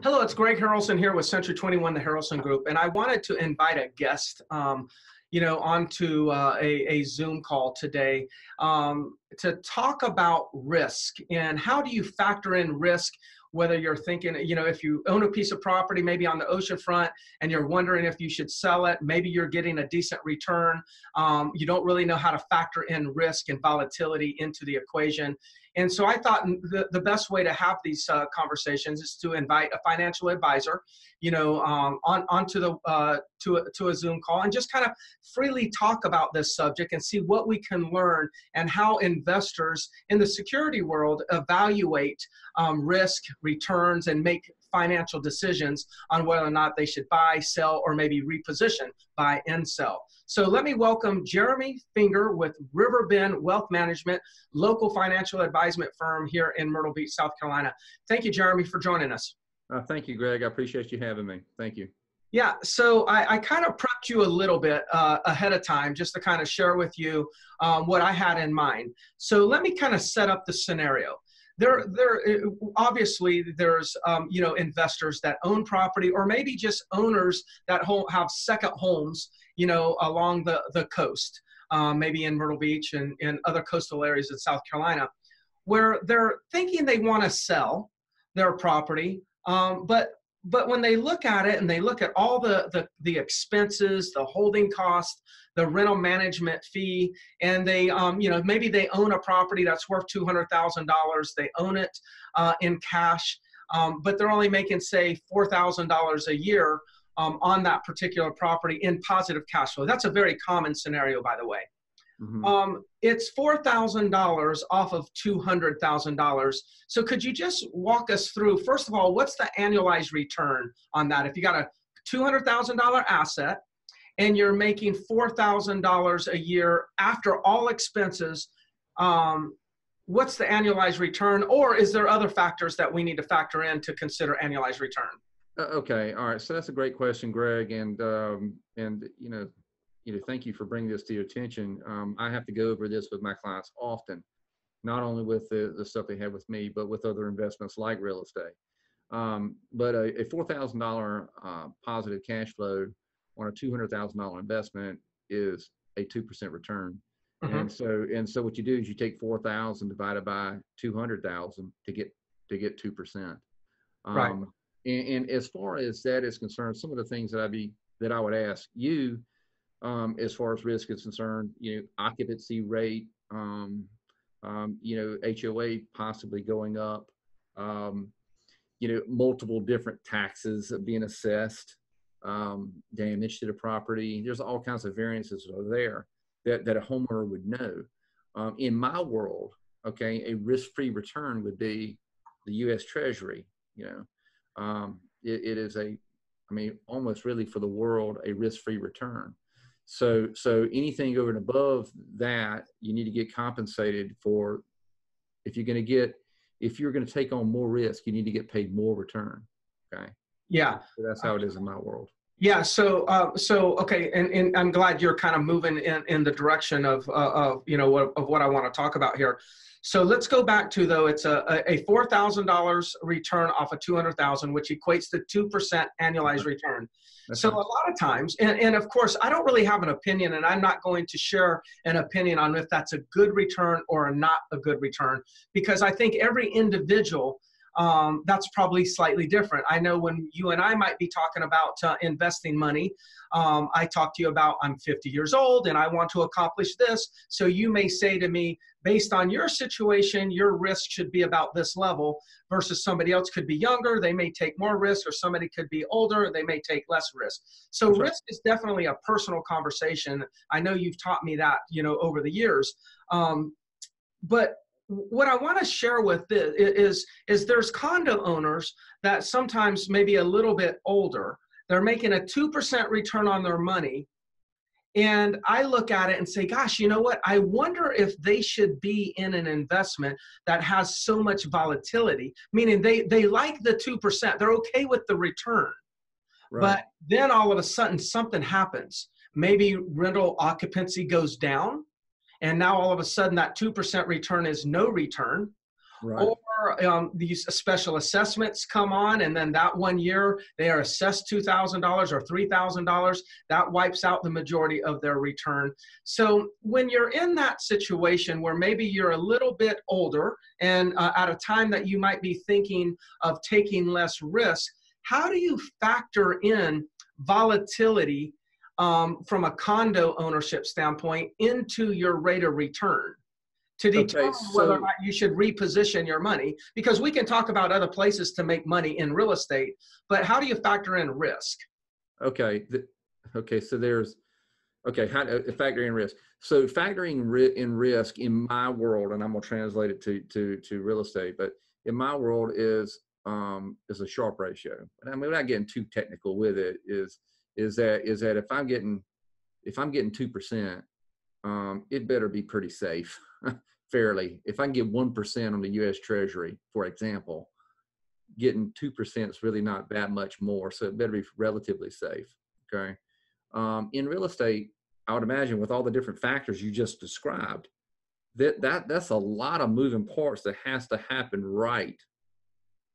Hello, it's Greg Harrelson here with Century 21, the Harrelson Group, and I wanted to invite a guest, onto a Zoom call today to talk about risk and how do you factor in risk, whether you're thinking, if you own a piece of property, maybe on the ocean front, and you're wondering if you should sell it, maybe you're getting a decent return. You don't really know how to factor in risk and volatility into the equation. And so I thought the best way to have these conversations is to invite a financial advisor, onto the to a Zoom call and just kind of freely talk about this subject and see what we can learn and how investors in the security world evaluate risk, returns, and make financial decisions on whether or not they should buy, sell, or maybe reposition, buy and sell. So let me welcome Jeremy Finger with Riverbend Wealth Management, local financial advisement firm here in Myrtle Beach, South Carolina. Thank you, Jeremy, for joining us. Thank you, Greg. I appreciate you having me. Thank you. Yeah, so I kind of prepped you a little bit ahead of time just to kind of share with you what I had in mind. So let me kind of set up the scenario. Obviously there's investors that own property, or maybe just owners that have second homes along the coast, maybe in Myrtle Beach and in other coastal areas in South Carolina, where they're thinking they want to sell their property, but when they look at it and they look at all the expenses, the holding cost, the rental management fee, and they, maybe they own a property that's worth $200,000. They own it in cash, but they're only making, say, $4,000 a year on that particular property in positive cash flow. That's a very common scenario, by the way. Mm-hmm. It's $4,000 off of $200,000. So could you just walk us through, first of all, what's the annualized return on that? If you got a $200,000 asset and you're making $4,000 a year after all expenses, what's the annualized return? Or is there other factors that we need to factor in to consider annualized return? Okay. All right. So that's a great question, Greg. And thank you for bringing this to your attention. I have to go over this with my clients often, not only with the stuff they have with me, but with other investments like real estate. But a $4,000 positive cash flow on a $200,000 investment is a 2% return. Mm-hmm. And so what you do is you take 4,000 divided by 200,000 to get 2%. Right. And as far as that is concerned, some of the things that I would ask you, as far as risk is concerned, occupancy rate, HOA possibly going up, multiple different taxes being assessed, damage to the property. There's all kinds of variances that are there that a homeowner would know. In my world, okay, a risk-free return would be the U.S. Treasury. It is almost really for the world, a risk-free return. So anything over and above that, you need to get compensated for. If you're going to take on more risk, you need to get paid more return. Okay. Yeah. So that's how it is in my world. Yeah. So okay. And I'm glad you're kind of moving in the direction of what I want to talk about here. So let's go back to, though, it's a $4,000 return off of $200,000, which equates to 2% annualized return. So a lot of times, and of course, I don't really have an opinion, and I'm not going to share an opinion on if that's a good return or not a good return, because I think every individual, that's probably slightly different. I know when you and I might be talking about investing money, I talk to you about, I'm 50 years old and I want to accomplish this. So you may say to me, based on your situation, your risk should be about this level, versus somebody else could be younger. They may take more risk, or somebody could be older. They may take less risk. So That's risk is definitely a personal conversation. I know you've taught me that, over the years. But what I want to share with this is there's condo owners that sometimes maybe a little bit older. They're making a 2% return on their money. And I look at it and say, gosh, you know what? I wonder if they should be in an investment that has so much volatility, meaning they like the 2%. They're okay with the return. Right. But then all of a sudden something happens. Maybe rental occupancy goes down. And now all of a sudden that 2% return is no return. Right. Or these special assessments come on, and then that 1 year they are assessed $2,000 or $3,000. That wipes out the majority of their return. So when you're in that situation where maybe you're a little bit older and at a time that you might be thinking of taking less risk, how do you factor in volatility from a condo ownership standpoint into your rate of return to determine whether or not you should reposition your money? Because we can talk about other places to make money in real estate, but how do you factor in risk? Okay. So there's, how to factor in risk. So factoring in risk in my world, and I'm going to translate it to real estate, but in my world is a Sharpe ratio. And I mean, without getting too technical with it, is that if I'm getting 2%, it better be pretty safe, fairly. If I can get 1% on the U.S. Treasury, for example, getting 2% is really not that much more. So it better be relatively safe. Okay. In real estate, I would imagine with all the different factors you just described, that's a lot of moving parts that has to happen right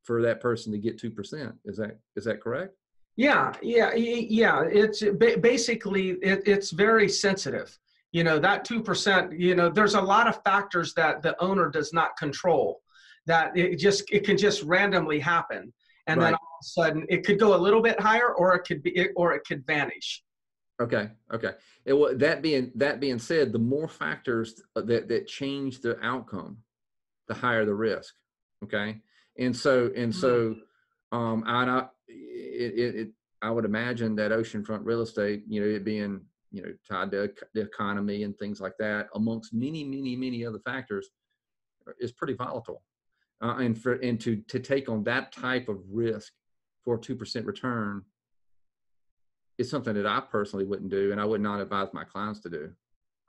for that person to get 2%. Is that correct? Yeah. It's basically, it's very sensitive. That 2%, there's a lot of factors that the owner does not control, that it can just randomly happen. And then all of a sudden it could go a little bit higher, or it could vanish. Okay. That being said, the more factors that change the outcome, the higher the risk. Okay. And so I would imagine that oceanfront real estate, it being, tied to the economy and things like that, amongst many other factors, is pretty volatile. And to take on that type of risk for a 2% return is something that I personally wouldn't do, and I would not advise my clients to do.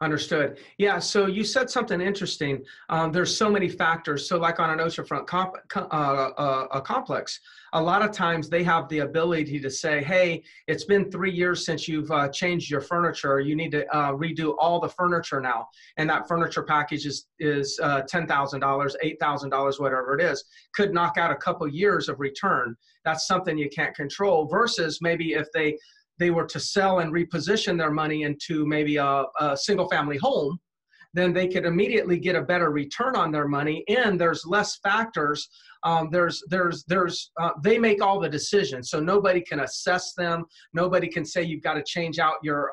Understood. Yeah. So you said something interesting. There's so many factors. So like on an oceanfront complex, a lot of times they have the ability to say, hey, it's been 3 years since you've changed your furniture. You need to redo all the furniture now. And that furniture package is $10,000, $8,000, whatever it is. Could knock out a couple years of return. That's something you can't control, versus maybe if they were to sell and reposition their money into maybe a single family home, then they could immediately get a better return on their money. And there's less factors. They make all the decisions. So nobody can assess them. Nobody can say you've got to change out your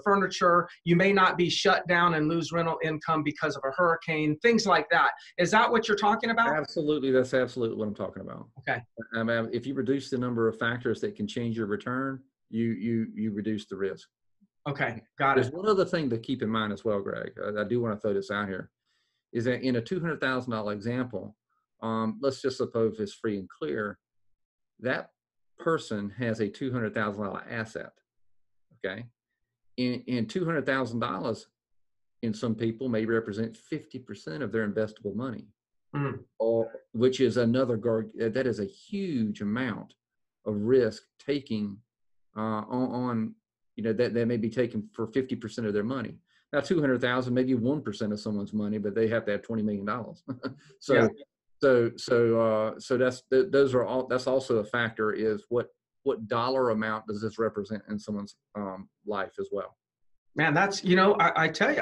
furniture. You may not be shut down and lose rental income because of a hurricane, things like that. Is that what you're talking about? Absolutely. That's absolutely what I'm talking about. Okay. I mean, if you reduce the number of factors that can change your return, you reduce the risk. Okay. Got it. There's one other thing to keep in mind as well, Greg. I do want to throw this out here, is that in a $200,000 example, let's just suppose it's free and clear, that person has a $200,000 asset. Okay. And $200,000 in some people may represent 50% of their investable money, or which is that is a huge amount of risk taking on that may be taken for 50% of their money. Now, 200,000, maybe 1% of someone's money, but they have to have $20 million. That's also a factor, is what dollar amount does this represent in someone's life as well? Man, that's, I tell you,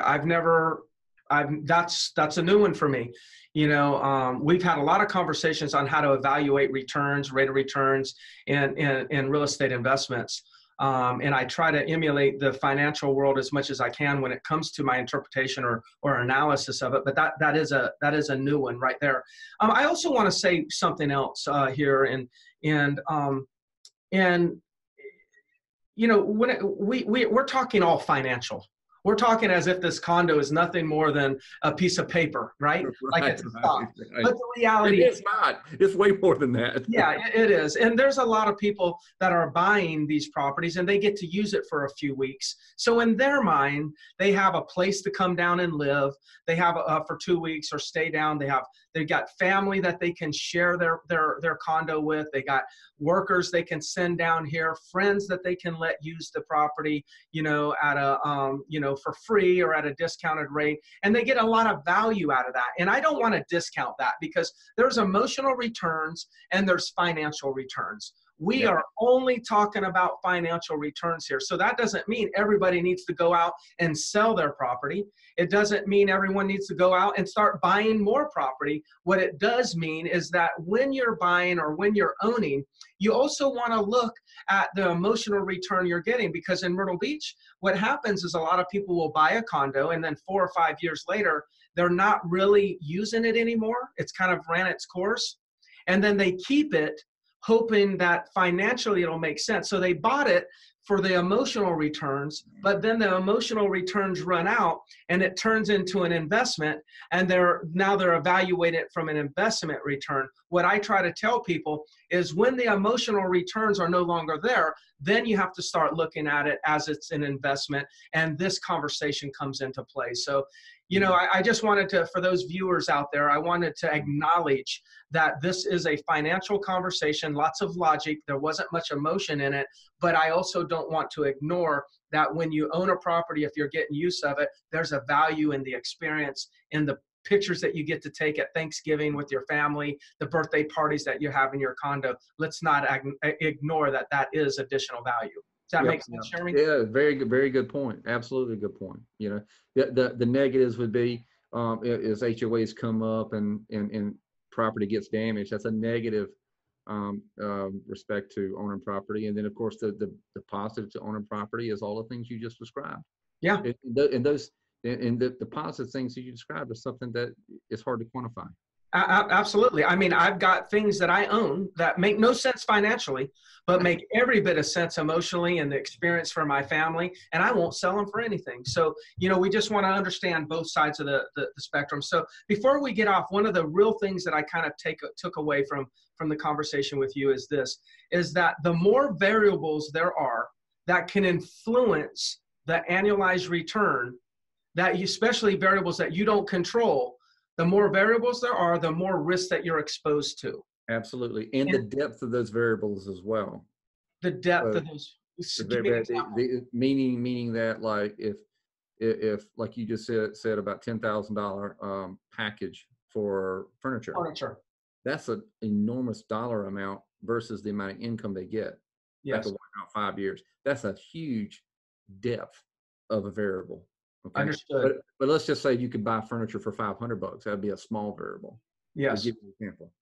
that's a new one for me. We've had a lot of conversations on how to evaluate returns, rate of returns in real estate investments. And I try to emulate the financial world as much as I can when it comes to my interpretation or analysis of it. But that is a new one right there. I also want to say something else here, and when we're talking all financial. We're talking as if this condo is nothing more than a piece of paper, right? Like it's a stock. Right. But the reality is not. It's way more than that. Yeah, it is. And there's a lot of people that are buying these properties and they get to use it for a few weeks. So in their mind, they have a place to come down and live. They have for 2 weeks or stay down. They They've got family that they can share their condo with. They got workers they can send down here, friends that they can let use the property, at a, for free or at a discounted rate. And they get a lot of value out of that. And I don't want to discount that, because there's emotional returns and there's financial returns. We are only talking about financial returns here. So that doesn't mean everybody needs to go out and sell their property. It doesn't mean everyone needs to go out and start buying more property. What it does mean is that when you're buying or when you're owning, you also want to look at the emotional return you're getting, because in Myrtle Beach, what happens is a lot of people will buy a condo and then 4 or 5 years later, they're not really using it anymore. It's kind of ran its course. And then they keep it hoping that financially it'll make sense. So they bought it for the emotional returns, but then the emotional returns run out and it turns into an investment, and they're evaluating it from an investment return. What I try to tell people is when the emotional returns are no longer there, then you have to start looking at it as it's an investment, and this conversation comes into play. So, I just wanted to, for those viewers out there, I wanted to acknowledge that this is a financial conversation, lots of logic. There wasn't much emotion in it, but I also don't want to ignore that when you own a property, if you're getting use of it, there's a value in the experience, in the pictures that you get to take at Thanksgiving with your family, the birthday parties that you have in your condo. Let's not ignore that is additional value. Does that make sense, Jeremy? Yeah, very good point. Absolutely good point. The negatives would be as HOAs come up and property gets damaged. That's a negative respect to owning property. And then of course the positive to owning property is all the things you just described. Yeah. And the positive things that you described is something that is hard to quantify. Absolutely. I mean, I've got things that I own that make no sense financially, but make every bit of sense emotionally and the experience for my family, and I won't sell them for anything. So, we just want to understand both sides of the spectrum. So before we get off, one of the real things that I kind of took away from the conversation with you is that the more variables there are that can influence the annualized return, especially variables that you don't control, the more variables there are, the more risk that you're exposed to. Absolutely. And the depth of those variables as well. The depth of those. Meaning that, like, if like you just said about $10,000 package for furniture, that's an enormous dollar amount versus the amount of income they get. Yes. After working out 5 years. That's a huge depth of a variable. Okay. Understood. But let's just say you could buy furniture for $500. That'd be a small variable. Yes. To give you an example.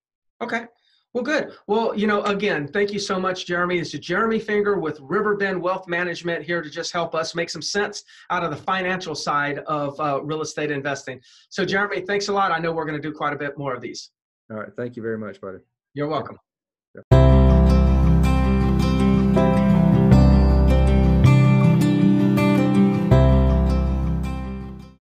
Okay. Well, good. Well, again, thank you so much, Jeremy. This is Jeremy Finger with Riverbend Wealth Management, here to just help us make some sense out of the financial side of real estate investing. So, Jeremy, thanks a lot. I know we're going to do quite a bit more of these. All right. Thank you very much, buddy. You're welcome. Yeah.